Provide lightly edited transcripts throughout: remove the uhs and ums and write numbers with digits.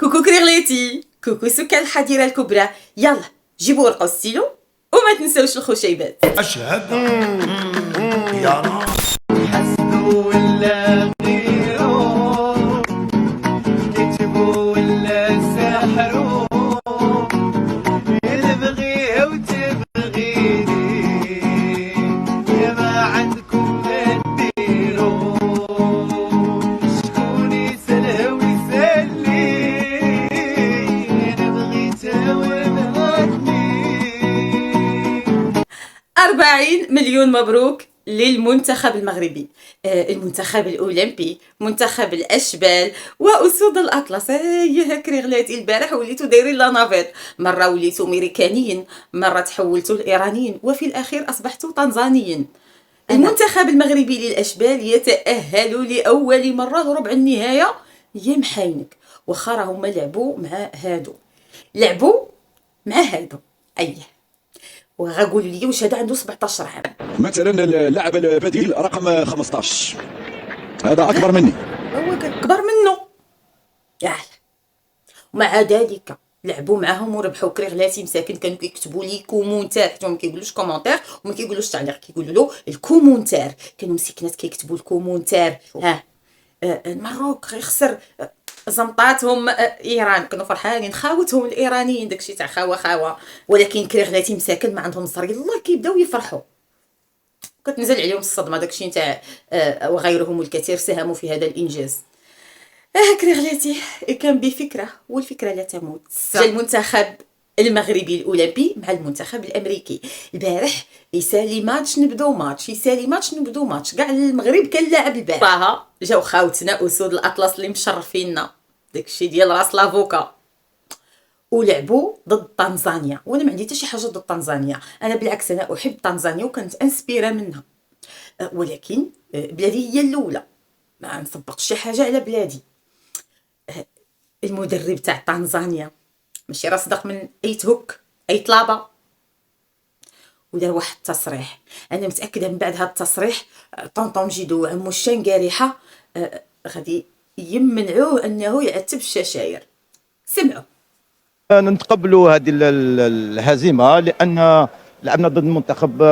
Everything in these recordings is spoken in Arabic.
كوكو كريغليتي، كوكو سكان الحديرة الكبرى، يلا جيبوا ورقة وستيلو وما تنساوش الخشيبات. أشهد يا نار. حسدوا ولا غيروا، كتبوا ولا سحروا، تبغيه وتبغيني يا ما عندكم ما تديروا، شكون يسأله ويسألني أنا بغيته ونهضني. 40 مليون مبروك للمنتخب المغربي، المنتخب الأولمبي، منتخب الأشبال وأسود الأطلس. يا كريغلاتي البارح وليتو دايرين لا نافيت، مرة وليتو أمريكانيين، مرة تحولتوا لإيرانيين، وفي الأخير أصبحتوا تنزانيين. المنتخب المغربي للأشبال يتأهل لأول مرة لربع النهاية يا محاينك، واخا راهم لعبوا مع هادو أيه. وغاقولوا لي واش هذا عنده 17 عام؟ مثلا اللاعب البديل رقم 15 هذا اكبر مني. هو كبر منه ياه. ومع ذلك لعبوا معاهم وربحوا. كريغلاتي مساكن كانوا كيكتبوا لي كومونتير، حيت ما كيقولوش كومونتير وما كيقولوش تعليق، كيقولوا له الكومونتير. كانوا مسكنات كيكتبوا الكومونتير. ها المغرب غيخسر، زنطاتهم ايران، كانوا فرحانين، خاوتهم الايرانيين داكشي تاع خاوه. ولكن كريغلاتي مساكن ما عندهم صار، يلاه كيبداو يفرحوا، كتنزل عليهم الصدمه. داكشي تاع وغيرهم الكثير ساهموا في هذا الانجاز. كريغلاتي كان بفكره، والفكره لا تموت. جا المنتخب المغربي الاولمبي مع المنتخب الامريكي البارح، يسالي ماتش نبدو ماتش كاع المغرب كان لاعب البارح. طه جاو خاوتنا اسود الاطلس اللي مشرفيننا، داكشي ديال راس لافوكا، ولعبوا ضد تنزانيا. وانا ما عندي حتى شي حاجه ضد تنزانيا، انا بالعكس انا احب تنزانيا وكنت انسبيره منها، ولكن بلادي هي الاولى، ما نطبقش شي حاجه على بلادي. المدرب تاع تنزانيا ماشي راه صدق من اي تهك اي طلابه، ودار واحد التصريح. انا متاكده من بعد هذا التصريح طونطون جيدو وعمو الشنقاريحه غادي يمنعوه انه يعتب الششاير. سمعوا. نتقبلوا هذه الهزيمه لان لعبنا ضد منتخب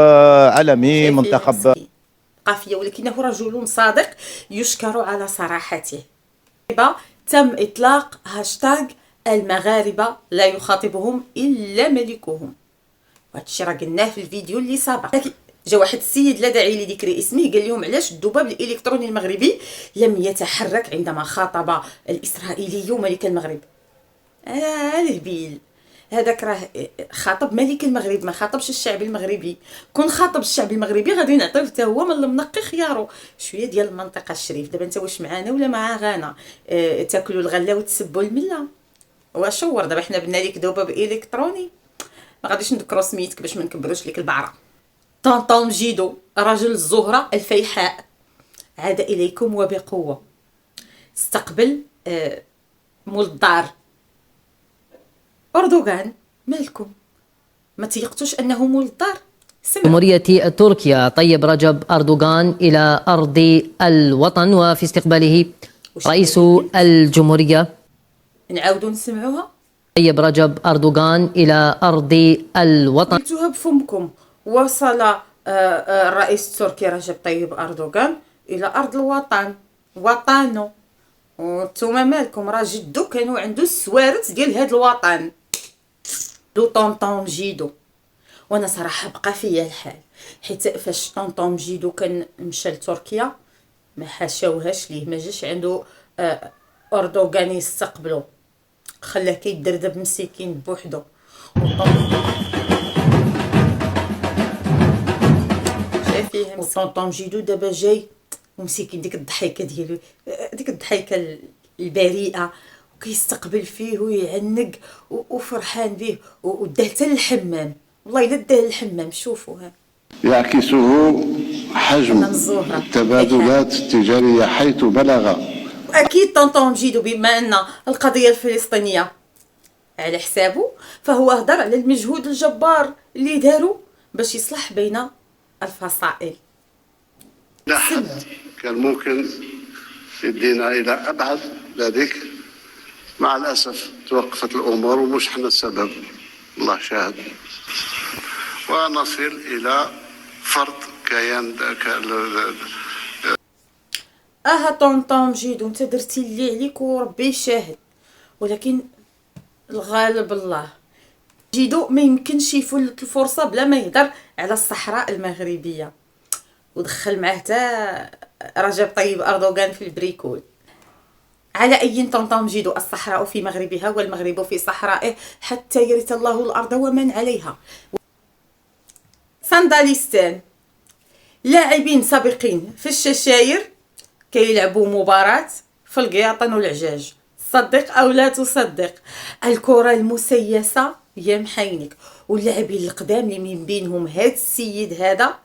عالمي، منتخب قافيه، ولكنه رجل صادق يشكر على صراحته. تم اطلاق هاشتاغ المغاربه لا يخاطبهم الا ملكهم، وهذا الشيء راه قلناه في الفيديو اللي سبق. جا واحد السيد لا داعي لذكر اسمه قال لهم علاش الذباب الالكتروني المغربي لم يتحرك عندما خاطب الاسرائيلي ملك المغرب. الهبيل هذاك راه خاطب ملك المغرب، ما خاطبش الشعب المغربي. كون خاطب الشعب المغربي غادي نعطيو حتى هو من المنقي خيارو. شويه ديال المنطقه الشريف. دابا انت واش معانا ولا مع غانا؟ تاكلوا الغله وتسبوا المله. واشور دابا حنا بنا ليك ذباب الكتروني، ما غاديش نذكروا سميتك باش ما نكبروش لك البعره. طونطون جيدو رجل الزهره الفيحاء عاد اليكم وبقوه، استقبل مول الدار أردوغان. مالكم ما تيقتوش أنه مول الدار؟ جمهورية تركيا طيب رجب أردوغان إلى أرض الوطن، وفي استقباله رئيس الجمهورية. نعاودو نسمعوها. طيب رجب أردوغان إلى أرض الوطن. قلتوها بفمكم. وصل الرئيس التركي رجب طيب أردوغان إلى أرض الوطن، وطنه. وانتوما مالكم؟ راه جدو كانوا عنده السوارت ديال هاد الوطن، دو طونطون جيدو. وانا صراحه بقى فيا الحال، حيت فاش طونطون جيدو كان مشى لتركيا ما حاشاوهاش ليه، ما جاش عنده اردوغان يستقبلو، خلاه كيدردب مسكين بوحدو. شايفيه طونطون جيدو دابا جاي ومسكين ديك الضحيكه ديالو، ديك الضحيكه البريئه، وكيستقبل فيه ويعنق وفرحان به، وداه حتى للحمام. والله الا داه للحمام. شوفوا ها يعكسه حجم التبادلات التجارية حيث بلغ. أكيد طونطون جيدو بما أن القضية الفلسطينية على حسابه، فهو هضر على المجهود الجبار اللي داروا باش يصلح بين الفصائل. لا حد كان ممكن يدينا إلى أبعد ذلك مع الأسف توقفت الأمور ومش حنا السبب، الله شاهد. ونصل إلى فرض كيان طنطا جيدو انت درتي اللي عليك وربي شاهد، ولكن الغالب الله. جيدو ما يمكنش يفوت الفرصه بلا ما يهدر على الصحراء المغربيه، ودخل معاه حتى رجب طيب اردوغان في البريكول. على اي طنطا جيدو، الصحراء في مغربها والمغرب في صحرائه حتى يرث الله الارض ومن عليها. صنداليستان لاعبين سابقين في الششاير كيلعبوا مباراة في القياطن والعجاج، صدق او لا تصدق. الكرة المسيسة يا محينك، واللاعبين القدام اللي من بينهم هاد السيد هذا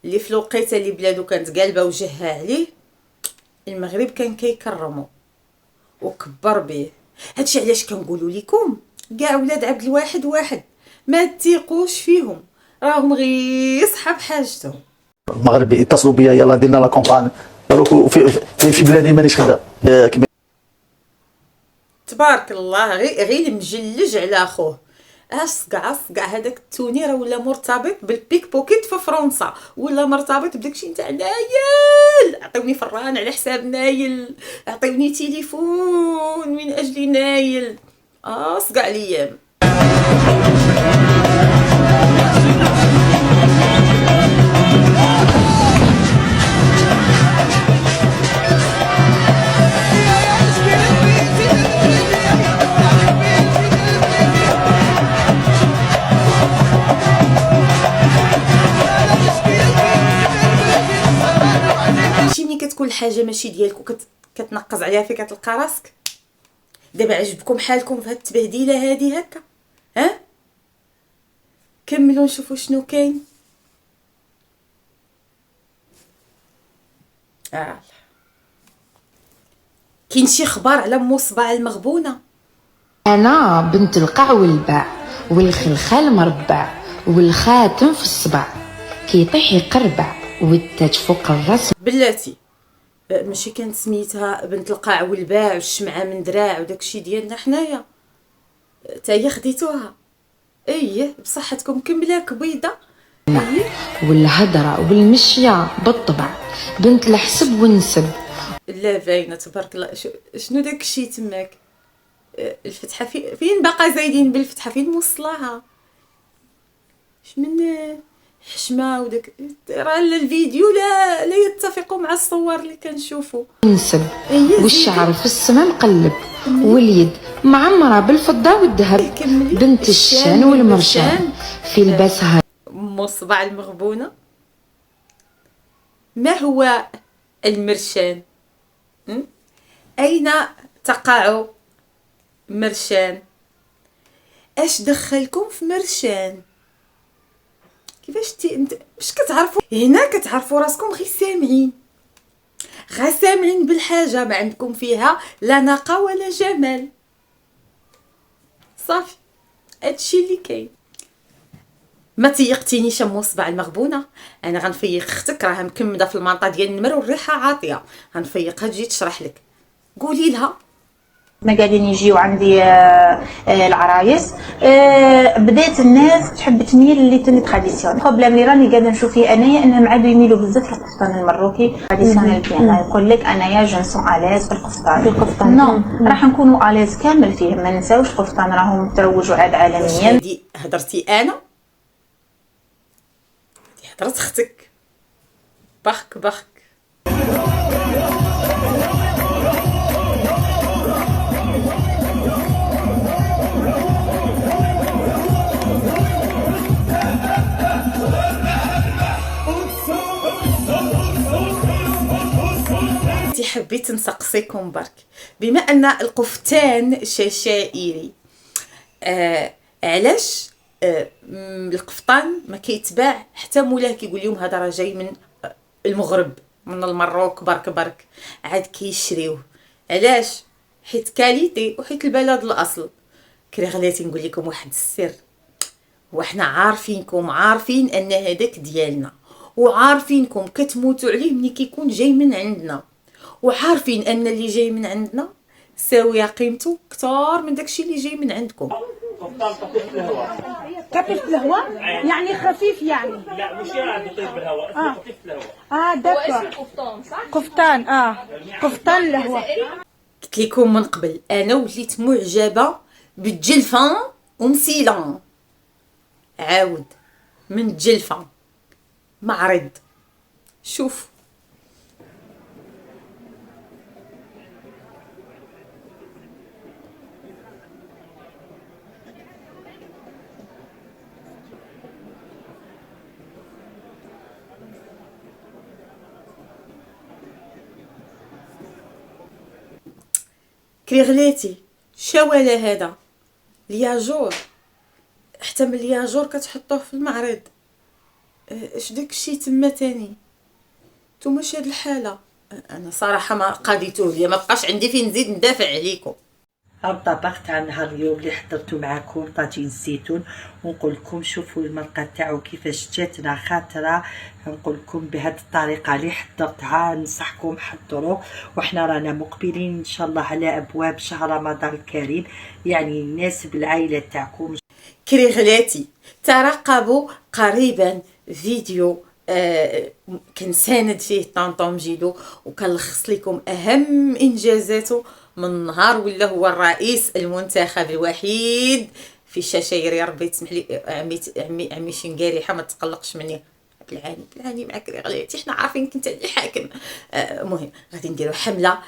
اللي في الوقيته اللي بلادو كانت قالبه وجهها عليه، المغرب كان كيكرمو وكبر به. هادشي علاش كنقولوا لكم كاع ولاد عبد الواحد واحد ما تيقوش فيهم، راهم غير صحاب حاجتهم. المغرب يتصلوا بيا يلا درنا لا كومبان في بلادي مانيش خدا تبارك الله، غير مجلج على خوه. صقع هذاك التوني راه ولا مرتبط بالبيك بوكيت في فرنسا، ولا مرتبط بداكشي نتاع نايل، عطيوني فران على حساب نايل، عطيوني تليفون من اجل نايل. صقع الايام. كتكون حاجه ماشي ديالك وكتنقز عليها فيك كتلقى راسك. دابا عجبكم حالكم في هاد التبهديله هادي هكا؟ ها كملوا نشوفوا شنو كاين. كاين شي خبر على مصبع المغبونه. انا بنت القع والباع والخلخال مربع والخاتم في الصبع كيطيح يقربع والتاج فوق الراس. بلاتي ماشي كانت سميتها بنت القاع والباع والشمعه من دراع وداكشي ديالنا حنايا؟ تا هي خديتوها. ايه بصحتكم كملاك بيضه. والهضره والمشيه بالطبع بنت الحسب والنسب. لا باينه تبارك الله. شنو داكشي تماك؟ الفتحه فين باقا زايدين بالفتحه؟ فين موصلاها؟ من حشمه وداك راه الفيديو لا يتفق مع الصور اللي كنشوفوا. نسب والشعر في السما مقلب واليد معمره بالفضه والذهب بنت الشان والمرشان في لباسها. مصبع المغبونه. ما هو المرشان؟ اين تقع مرشان؟ اش دخلكم في مرشان؟ كيفاش واش كتعرفوا هنا؟ كتعرفوا راسكم غير سامعين بالحاجه، ما عندكم فيها لا نقه ولا جمال. صافي هادشي اللي كاين. ما تيقتينيش مصبع المغبونه، انا غنفيق اختك راها مكمده في المنطقه ديال النمر والريحه عاطيه، غنفيقها تجي تشرح لك. قولي لها. ما قاعدين يجيو عندي العرايس، بدات الناس تحب تميل لي تراديسيون. البروبليم اللي راني قاعده نشوف فيه انايا انهم عادوا يميلوا بزاف للقفطان المروكي تراديسيونيل بيان. يقول لك انايا جو نسون اليز في القفطان. نو راح نكونوا اليز كامل فيه، ما نساوش القفطان راهم تروجوا عاد عالميا. هضرتي انا هضرت اختك. بخك حبيت نسقسيكم برك، بما ان القفتان ششائري، علاش القفطان ما كيتباع حتى مولاه كيقول لهم هذا راه جاي من المغرب من المروك برك عاد كيشريوه؟ علاش؟ حيت كاليتي وحيت البلد الاصل. كري غلاتي نقول لكم واحد السر، وحنا عارفينكم، عارفين ان هذاك ديالنا، وعارفينكم كتموتوا عليه ملي كيكون جاي من عندنا، وعارفين ان اللي جاي من عندنا ساويه قيمته كتار من داكشي اللي جاي من عندكم. خفيف الهواء يعني خفيف يعني. لا مش يعني بيطير بالهواء، اسمه خفيف الهواء. دكا قفطان. قفطان الهواء. قلت لكم من قبل انا وليت معجبه بالجلفه ومسيله. عاود من الجلفه معرض. شوف كريغلاتي شوالا هذا الياجور، حتى من الياجور كتحطوه في المعرض. اش داكشي تما تاني؟ نتوما شاد الحاله انا صراحه ما قضيتوه ليا، ما بقاش عندي فين نزيد ندافع عليكم. الطبق تاع نهار اليوم اللي حضرته معكم طاجين الزيتون، ونقول لكم شوفوا المرقه تاعو كيفاش جاتنا خاطره. نقول لكم بهذه الطريقه اللي حضرتها ننصحكم حضروه، وحنا رانا مقبلين ان شاء الله على ابواب شهر رمضان الكريم، يعني يناسب العائله تاعكم. كريغلاتي ترقبوا قريبا فيديو كنساند فيه طنطا مجيدو وكنلخص لكم اهم انجازاته من نهار ولا هو الرئيس المنتخب الوحيد في الشاشير. يا ربي تسمح لي عمي شنقاريحه ما تقلقش مني. بالعاني مع كريغلاتي، حنا عارفين كنت اللي حاكم. مهم غادي نديروا حمله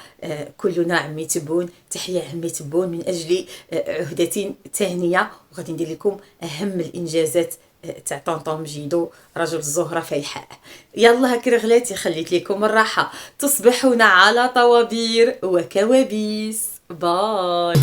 كلنا عمي تبون، تحيه عمي تبون من اجل عهده تهنيه، وغادي ندير لكم اهم الانجازات تاع طنطا مجيدو رجل الزهره فيحاء. يلا كريغلاتي خليت لكم الراحه، تصبحون على طوابير وكوابيس. باي.